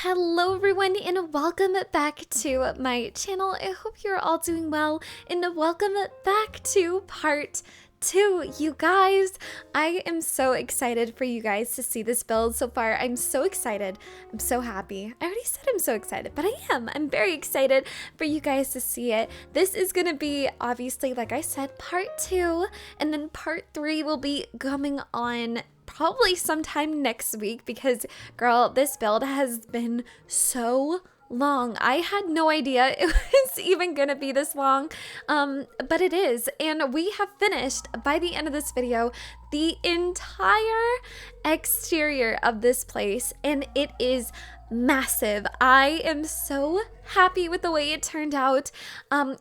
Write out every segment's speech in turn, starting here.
Hello everyone and welcome back to my channel. I hope you're all doing well and welcome back to part 2. You guys, I am so excited for you guys to see this build so far. I'm so excited. I'm so happy. I already said I'm so excited, but I am. I'm very excited for you guys to see it. This is going to be obviously, like I said, part 2, and then part 3 will be coming on probably sometime next week because, girl, this build has been so long. I had no idea it was even gonna be this long, but it is, and we have finished by the end of this video the entire exterior of this place, and it is massive. I am so happy with the way it turned out.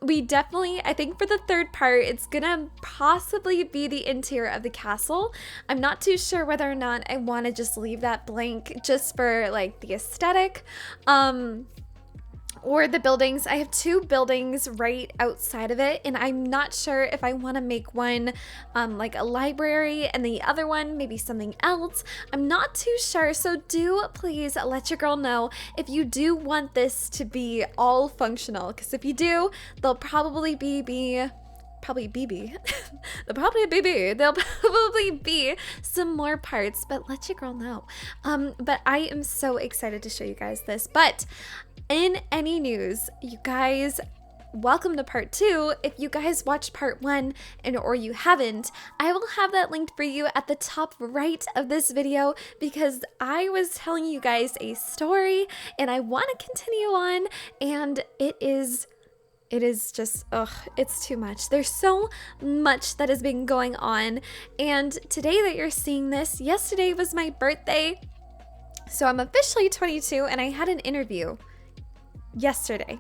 We definitely, I think for the third part, it's gonna possibly be the interior of the castle. I'm not too sure whether or not I want to just leave that blank just for like the aesthetic. Or the buildings. I have 2 buildings right outside of it, and I'm not sure if I want to make one like a library and the other one maybe something else. I'm not too sure, so do please let your girl know if you do want this to be all functional, because if you do, they'll probably there'll probably be some more parts, but let your girl know. But I am so excited to show you guys this. But in any news, you guys, welcome to part 2. If you guys watched part 1 or you haven't, I will have that linked for you at the top right of this video, because I was telling you guys a story and I want to continue on, and it is just, it's too much. There's so much that has been going on, and today that you're seeing this, yesterday was my birthday, so I'm officially 22, and I had an interview yesterday.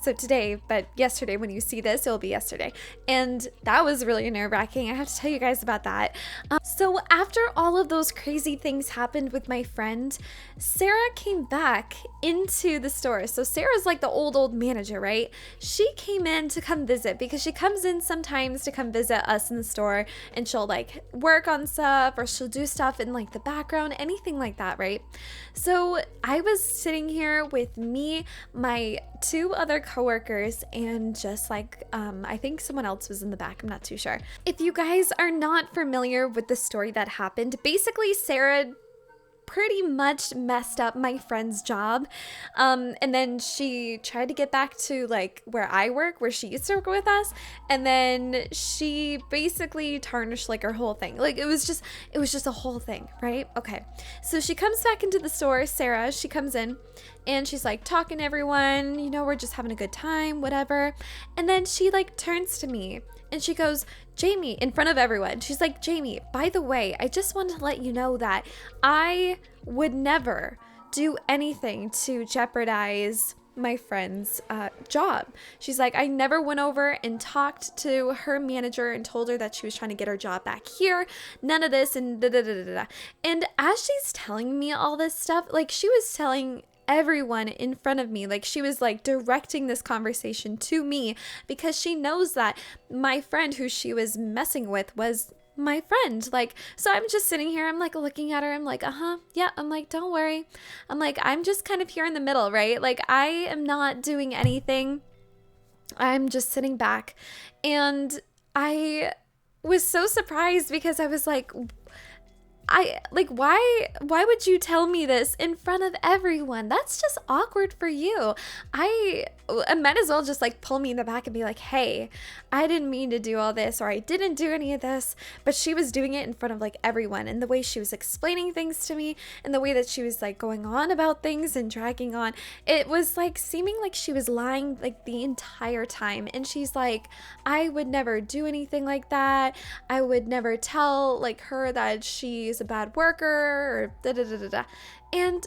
So today, but yesterday when you see this, it'll be yesterday. And that was really nerve-wracking. I have to tell you guys about that. So after all of those crazy things happened with my friend, Sarah came back into the store. So Sarah's like the old manager, right? She came in to come visit, because she comes in sometimes to come visit us in the store, and she'll like work on stuff, or she'll do stuff in like the background, anything like that, right? So I was sitting here with me, my 2 other coworkers, and just like I think someone else was in the back, I'm not too sure. If you guys are not familiar with the story that happened, basically Sarah pretty much messed up my friend's job, and then she tried to get back to like where I work, where she used to work with us, and then she basically tarnished like her whole thing. Like it was just a whole thing, right? Okay, so she comes back into the store, Sarah, she comes in and she's like talking to everyone, you know, we're just having a good time, whatever, and then she like turns to me and she goes, Jamie, in front of everyone, she's like, Jamie, by the way, I just wanted to let you know that I would never do anything to jeopardize my friend's job. She's like, I never went over and talked to her manager and told her that she was trying to get her job back here. None of this, and da da da da da. And as she's telling me all this stuff, like she was telling everyone in front of me, like she was like directing this conversation to me, because she knows that my friend who she was messing with was my friend. Like, so I'm just sitting here, I'm like looking at her, I'm like, yeah, I'm like, don't worry, I'm like, I'm just kind of here in the middle, right? Like I am not doing anything, I'm just sitting back. And I was so surprised, because I was like, why would you tell me this in front of everyone? That's just awkward for you. I might as well just like pull me in the back and be like, hey, I didn't mean to do all this, or I didn't do any of this. But she was doing it in front of like everyone, and the way she was explaining things to me, and the way that she was like going on about things and dragging on, it was like seeming like she was lying like the entire time. And she's like, I would never do anything like that. I would never tell like her that she's a bad worker, or da da da da da. And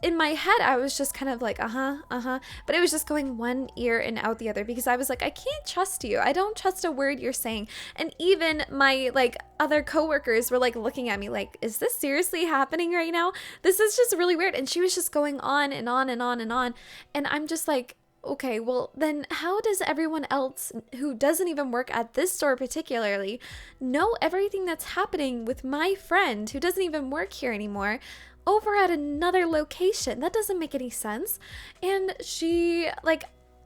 in my head, I was just kind of like, but it was just going one ear and out the other, because I was like, I can't trust you. I don't trust a word you're saying. And even my like other coworkers were like looking at me like, is this seriously happening right now? This is just really weird. And she was just going on and on and on and on. And I'm just like, okay, well, then how does everyone else who doesn't even work at this store particularly know everything that's happening with my friend who doesn't even work here anymore over at another location? That doesn't make any sense. And she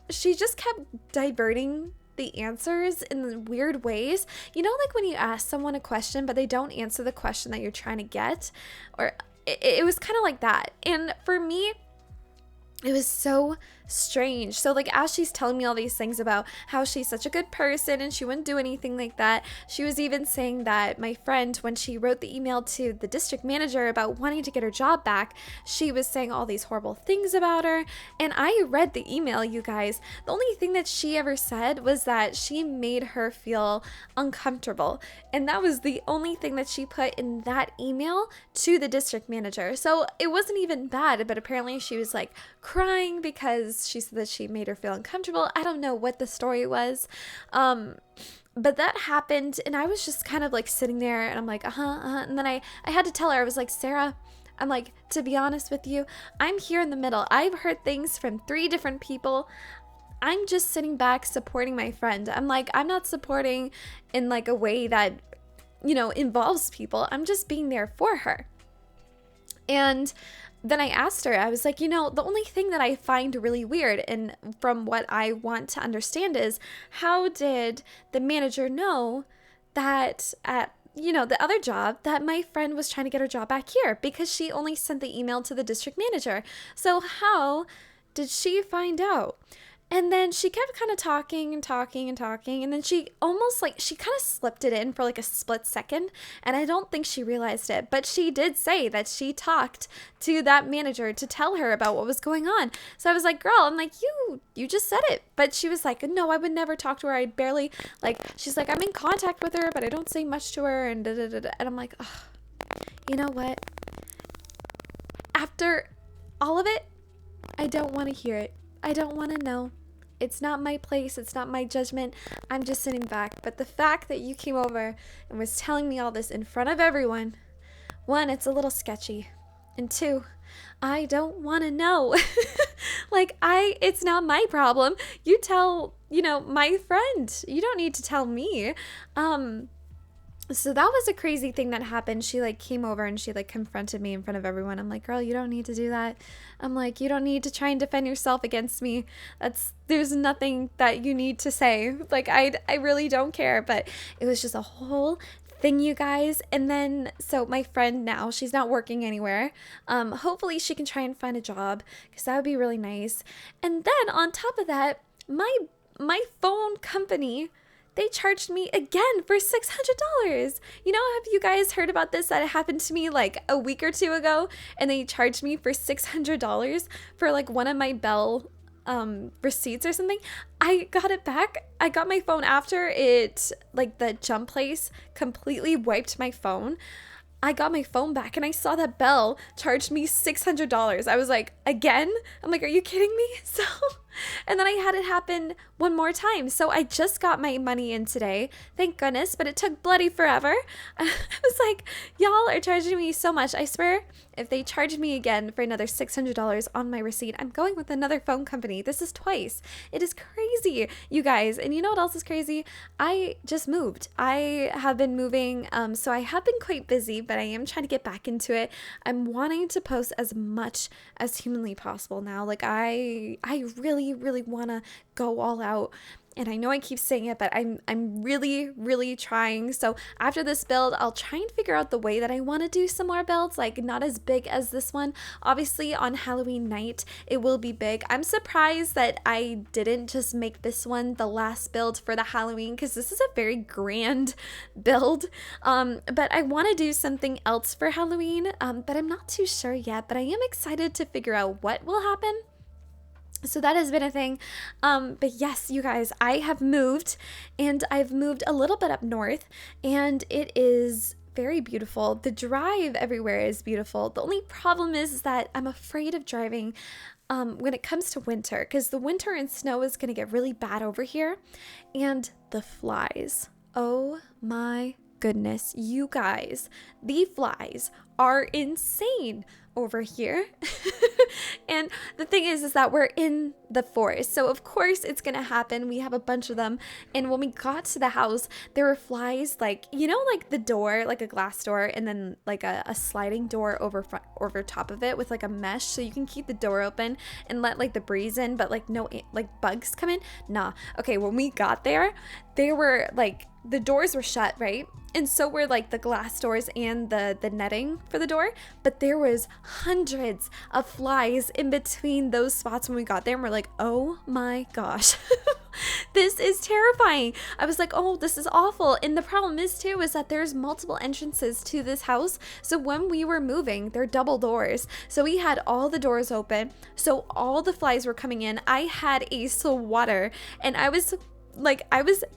just kept diverting the answers in weird ways. You know, like when you ask someone a question, but they don't answer the question that you're trying to get? Or it was kind of like that. And for me, it was so strange. So like as she's telling me all these things about how she's such a good person and she wouldn't do anything like that, she was even saying that my friend, when she wrote the email to the district manager about wanting to get her job back, she was saying all these horrible things about her. And I read the email, you guys. The only thing that she ever said was that she made her feel uncomfortable, and that was the only thing that she put in that email to the district manager. So it wasn't even bad, but apparently she was like crying because she said that she made her feel uncomfortable. I don't know what the story was. But that happened, and I was just kind of like sitting there, and I'm like, and then I had to tell her, I was like, Sarah, I'm like, to be honest with you, I'm here in the middle. I've heard things from 3 different people. I'm just sitting back supporting my friend. I'm like, I'm not supporting in like a way that, you know, involves people. I'm just being there for her. And then I asked her, I was like, you know, the only thing that I find really weird, and from what I want to understand, is how did the manager know that at, you know, the other job that my friend was trying to get her job back here? Because she only sent the email to the district manager. So how did she find out? And then she kept kind of talking and talking and talking. And then she almost like, she kind of slipped it in for like a split second. And I don't think she realized it. But she did say that she talked to that manager to tell her about what was going on. So I was like, girl, I'm like, you just said it. But she was like, no, I would never talk to her. I barely, like, she's like, I'm in contact with her, but I don't say much to her. And And I'm like, oh, you know what? After all of it, I don't want to hear it. I don't want to know. It's not my place. It's not my judgment. I'm just sitting back. But the fact that you came over and was telling me all this in front of everyone, 1, it's a little sketchy. And 2, I don't want to know. It's not my problem. You tell, you know, my friend. You don't need to tell me. So that was a crazy thing that happened. She like came over and she like confronted me in front of everyone. I'm like, girl, you don't need to do that. I'm like, you don't need to try and defend yourself against me. There's nothing that you need to say. Like, I really don't care. But it was just a whole thing, you guys. And then, so my friend now, she's not working anywhere. Hopefully she can try and find a job, because that would be really nice. And then on top of that, my phone company, they charged me again for $600. You know, have you guys heard about this? That happened to me like a week or 2 ago, and they charged me for $600 for like one of my Bell receipts or something. I got it back. I got my phone after it, like the jump place completely wiped my phone. I got my phone back and I saw that Bell charged me $600. I was like, again? I'm like, are you kidding me? So, and then I had it happen one more time. So I just got my money in today. Thank goodness, but it took bloody forever. I was like, y'all are charging me so much. I swear, if they charge me again for another $600 on my receipt, I'm going with another phone company. This is twice. It is crazy, you guys. And you know what else is crazy? I just moved. I have been moving, so I have been quite busy, but I am trying to get back into it. I'm wanting to post as much as humanly possible now. Like, I really, really want to go all out. And I know I keep saying it, but I'm really, really trying. So after this build, I'll try and figure out the way that I want to do some more builds, like not as big as this one. Obviously on Halloween night, it will be big. I'm surprised that I didn't just make this one the last build for the Halloween, because this is a very grand build. But I want to do something else for Halloween, but I'm not too sure yet. But I am excited to figure out what will happen. So that has been a thing. But yes, you guys, I have moved, and I've moved a little bit up north, and it is very beautiful. The drive everywhere is beautiful. The only problem is that I'm afraid of driving when it comes to winter, because the winter and snow is going to get really bad over here. And the flies. Oh my goodness, you guys, the flies are insane over here. And the thing is that we're in the forest. So of course it's gonna happen. We have a bunch of them. And when we got to the house, there were flies, like, you know, like the door, like a glass door, and then like a sliding door over top of it with like a mesh, so you can keep the door open and let like the breeze in, but like no like bugs come in. Nah. Okay, when we got there, they were like, the doors were shut, right? And so were like the glass doors and the netting for the door, but there was hundreds of flies in between those spots when we got there, and we're like, oh my gosh. This is terrifying. I was like, oh, this is awful. And the problem is too, is that there's multiple entrances to this house. So when we were moving, they're double doors. So we had all the doors open. So all the flies were coming in. I had a swatter, and I was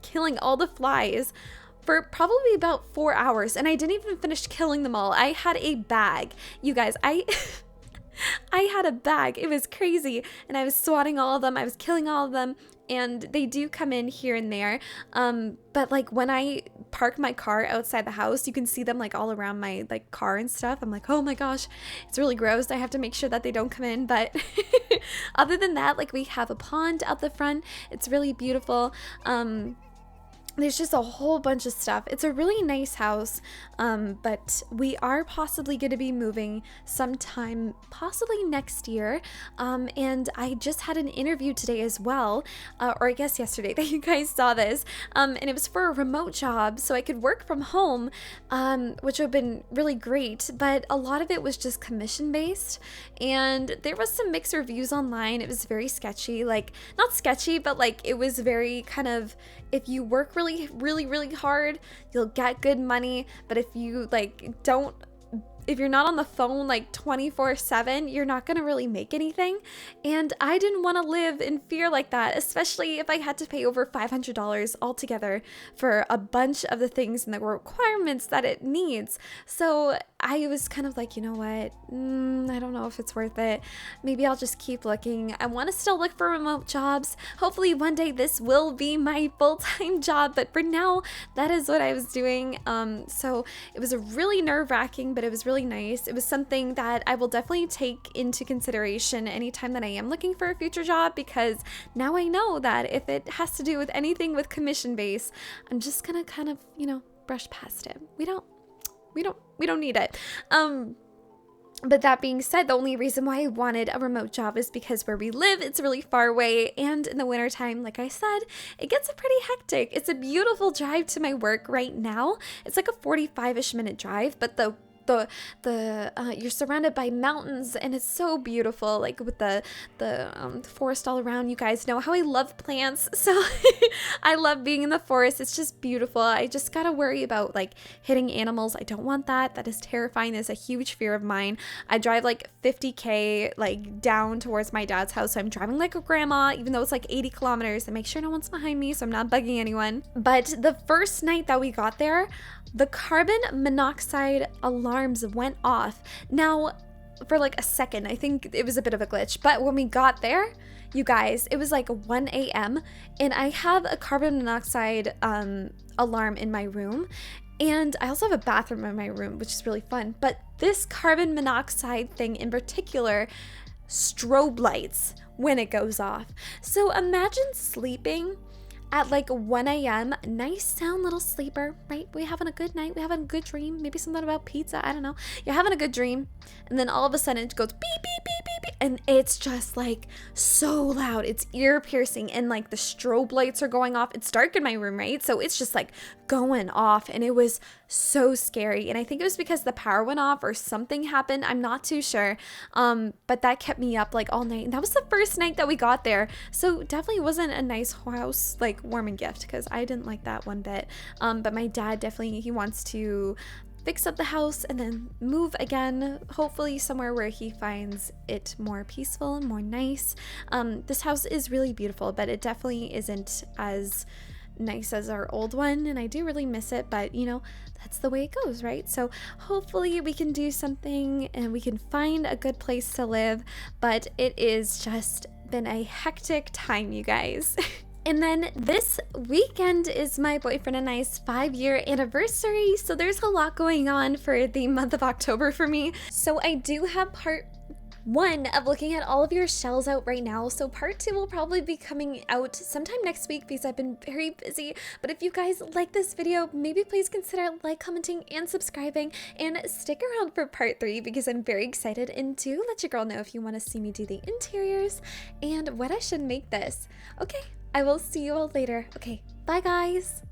killing all the flies for probably about 4 hours, and I didn't even finish killing them all. I had a bag. You guys, I had a bag. It was crazy. And I was swatting all of them. I was killing all of them. And they do come in here and there. But like when I park my car outside the house, you can see them like all around my like car and stuff. I'm like, oh my gosh, it's really gross. I have to make sure that they don't come in. But other than that, like we have a pond out the front. It's really beautiful. There's just a whole bunch of stuff. It's a really nice house, but we are possibly going to be moving sometime, possibly next year. And I just had an interview today as well, or I guess yesterday that you guys saw this, and it was for a remote job, so I could work from home, which would have been really great, but a lot of it was just commission based, and there was some mixed reviews online. It was very sketchy, like not sketchy, but like it was very kind of, if you work really hard, you'll get good money, but if you if you're not on the phone like 24/7, you're not gonna really make anything. And I didn't want to live in fear like that, especially if I had to pay over $500 altogether for a bunch of the things and the requirements that it needs. So I was kind of like, you know what, I don't know if it's worth it. Maybe I'll just keep looking. I want to still look for remote jobs. Hopefully one day this will be my full-time job, but for now, that is what I was doing. So it was a really nerve-wracking, but it was really nice. It was something that I will definitely take into consideration anytime that I am looking for a future job, because now I know that if it has to do with anything with commission base, I'm just gonna kind of, brush past it. We don't need it. But that being said, the only reason why I wanted a remote job is because where we live, it's really far away. And in the wintertime, like I said, it gets pretty hectic. It's a beautiful drive to my work right now. It's like a 45-ish minute drive, but you're surrounded by mountains, and it's so beautiful, like with the forest all around. You guys know how I love plants, so I love being in the forest. It's just beautiful. I just gotta worry about like hitting animals. I don't want that. That is terrifying. It's a huge fear of mine. I drive like 50K like down towards my dad's house, so I'm driving like a grandma, even though it's like 80 kilometers, and make sure no one's behind me so I'm not bugging anyone. But the first night that we got there, the carbon monoxide alarms went off. Now, for like a second, I think it was a bit of a glitch, but when we got there, you guys, it was like 1 a.m. and I have a carbon monoxide alarm in my room, and I also have a bathroom in my room, which is really fun. But this carbon monoxide thing in particular, strobe lights when it goes off. So imagine sleeping at like 1 a.m. Nice sound little sleeper, right? We're having a good night. We're having a good dream. Maybe something about pizza. I don't know. You're having a good dream. And then all of a sudden it goes beep, beep, beep, beep, beep. And it's just like so loud. It's ear piercing. And like the strobe lights are going off. It's dark in my room, right? So it's just like going off. And it was so scary. And I think it was because the power went off or something happened. I'm not too sure. But that kept me up like all night. And that was the first night that we got there. So definitely wasn't a nice house, like warming gift, because I didn't like that one bit. But my dad definitely, he wants to fix up the house and then move again, hopefully somewhere where he finds it more peaceful and more nice. This house is really beautiful, but it definitely isn't as nice as our old one, and I do really miss it, but that's the way it goes, right? So hopefully we can do something and we can find a good place to live, but it is just been a hectic time, you guys. And then this weekend is my boyfriend and I's 5-year anniversary, so there's a lot going on for the month of October for me. So I do have one of looking at all of your shells out right now. So part 2 will probably be coming out sometime next week because I've been very busy. But if you guys like this video, maybe please consider like, commenting, and subscribing, and stick around for part 3 because I'm very excited. And do let your girl know if you want to see me do the interiors and what I should make this. Okay, I will see you all later. Okay, bye guys.